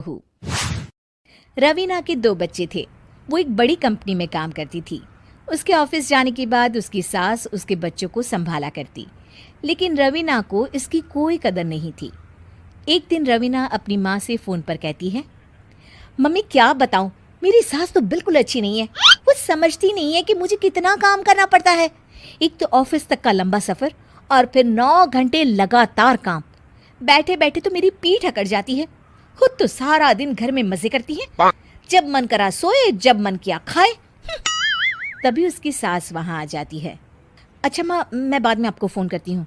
हूँ। रवीना के 2 बच्चे थे। वो एक बड़ी कंपनी में काम करती थी। उसके ऑफिस जाने के बाद उसकी सास उसके बच्चों को संभाला करती, लेकिन रवीना को इसकी कोई कदर नहीं थी। एक दिन रवीना अपनी माँ से फ़ोन पर कहती है, मम्मी क्या बताऊँ, मेरी सास तो बिल्कुल अच्छी नहीं है। वो समझती नहीं है कि मुझे कितना काम करना पड़ता है। एक तो ऑफिस तक का लंबा सफ़र और फिर 9 घंटे लगातार काम। बैठे बैठे तो मेरी पीठ अकड़ जाती है। खुद तो सारा दिन घर में मजे करती है, जब मन करा सोए, जब मन किया खाए। तभी उसकी सास वहां आ जाती है। अच्छा माँ, मैं बाद में आपको फ़ोन करती हूँ।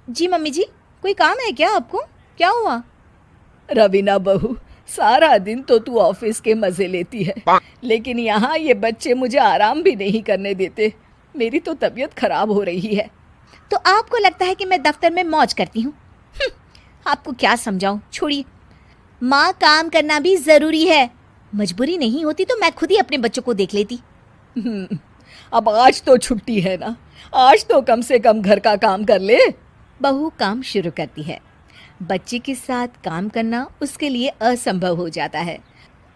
जी मम्मी जी, कोई काम है क्या आपको? क्या हुआ? रवीना बहू, सारा दिन तो तू ऑफिस के मजे लेती है, लेकिन यहाँ ये बच्चे मुझे आराम भी नहीं करने देते। मेरी तो तबीयत खराब हो रही है। तो आपको लगता है कि मैं दफ्तर में मौज करती हूँ? आपको क्या समझाऊं, छोड़िए। माँ, काम करना भी ज़रूरी है। मजबूरी नहीं होती तो मैं खुद ही अपने बच्चों को देख लेती। अब आज तो छुट्टी है ना, आज तो कम से कम घर का काम कर ले। बहू काम शुरू करती है। बच्चे के साथ काम करना उसके लिए असंभव हो जाता है।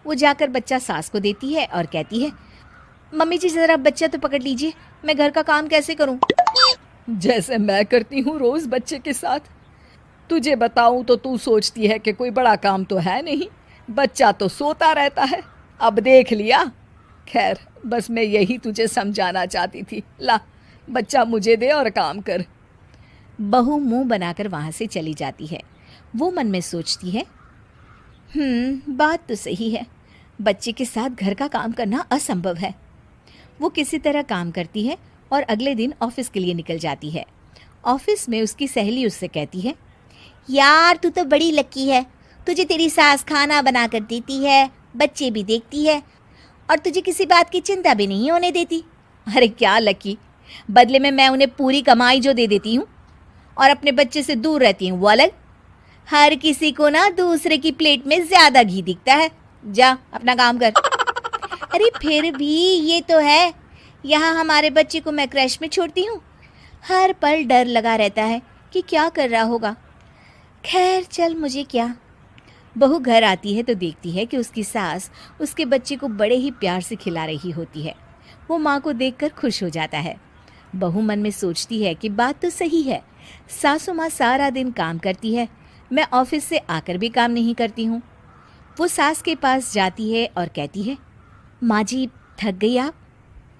वो जाकर बच्चा सास को देती है और कहती है, मम्मी जी ज़रा बच्चा तो पकड़ लीजिए, मैं घर का काम कैसे करूं? जैसे मैं करती हूँ रोज बच्चे के साथ। तुझे बताऊं तो तू सोचती है कि कोई बड़ा काम तो है नहीं, बच्चा तो सोता रहता है। अब देख लिया। खैर, बस मैं यही तुझे समझाना चाहती थी। ला, बच्चा मुझे दे और काम कर। बहू मुंह बनाकर वहां से चली जाती है। वो मन में सोचती है, बात तो सही है, बच्चे के साथ घर का काम करना असंभव है। वो किसी तरह काम करती है और अगले दिन ऑफिस के लिए निकल जाती है। ऑफिस में उसकी सहेली उससे कहती है, यार तू तो बड़ी लकी है, तुझे तेरी सास खाना बना कर देती है, बच्चे भी देखती है और तुझे किसी बात की चिंता भी नहीं होने देती। अरे क्या लकी, बदले में मैं उन्हें पूरी कमाई जो दे देती हूँ और अपने बच्चे से दूर रहती हूँ वो अलग। हर किसी को ना दूसरे की प्लेट में ज्यादा घी दिखता है। जा अपना काम कर। अरे फिर भी ये तो है, यहाँ हमारे बच्चे को मैं क्रैश में छोड़ती हूँ, हर पल डर लगा रहता है कि क्या कर रहा होगा। खैर चल, मुझे क्या। बहू घर आती है तो देखती है कि उसकी सास उसके बच्चे को बड़े ही प्यार से खिला रही होती है। वो माँ को देखकर खुश हो जाता है। बहू मन में सोचती है कि बात तो सही है, सासू माँ सारा दिन काम करती है, मैं ऑफिस से आकर भी काम नहीं करती हूँ। वो सास के पास जाती है और कहती है, माँ जी थक गई आप?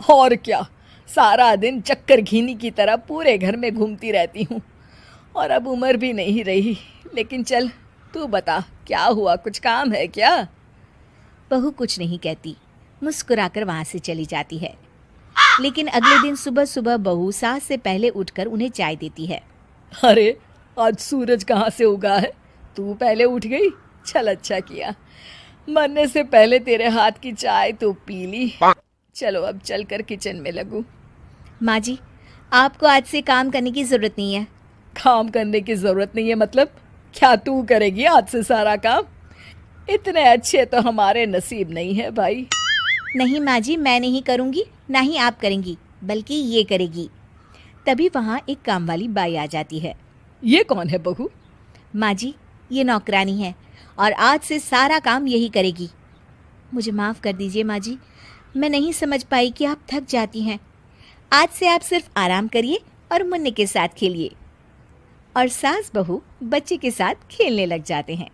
और क्या, सारा दिन चक्कर घीनी की तरह पूरे घर में घूमती रहती हूँ और अब उम्र भी नहीं रही। लेकिन चल, तू बता क्या हुआ, कुछ काम है क्या? बहू कुछ नहीं कहती, मुस्कुराकर वहाँ से चली जाती है। लेकिन अगले दिन सुबह सुबह बहू सास से पहले उठकर उन्हें चाय देती है। अरे, आज सूरज कहाँ से उगा है? तू पहले उठ गई, चल अच्छा किया। मरने से पहले तेरे हाथ की चाय तो पी ली। चलो अब चलकर किचन में लगूं। माँ जी, आपको आज से काम करने की ज़रूरत नहीं है। काम करने की ज़रूरत नहीं है मतलब? क्या तू करेगी आज से सारा काम? इतने अच्छे तो हमारे नसीब नहीं है भाई। नहीं माँ जी, मैं नहीं करूँगी, ना ही आप करेंगी, बल्कि ये करेगी। तभी वहाँ एक काम वाली बाई आ जाती है। ये कौन है बहू? माँ जी, ये नौकरानी है और आज से सारा काम यही करेगी। मुझे माफ़ कर दीजिए माँ जी, मैं नहीं समझ पाई कि आप थक जाती हैं। आज से आप सिर्फ आराम करिए और मुन्ने के साथ खेलिए। और सास बहू बच्चे के साथ खेलने लग जाते हैं।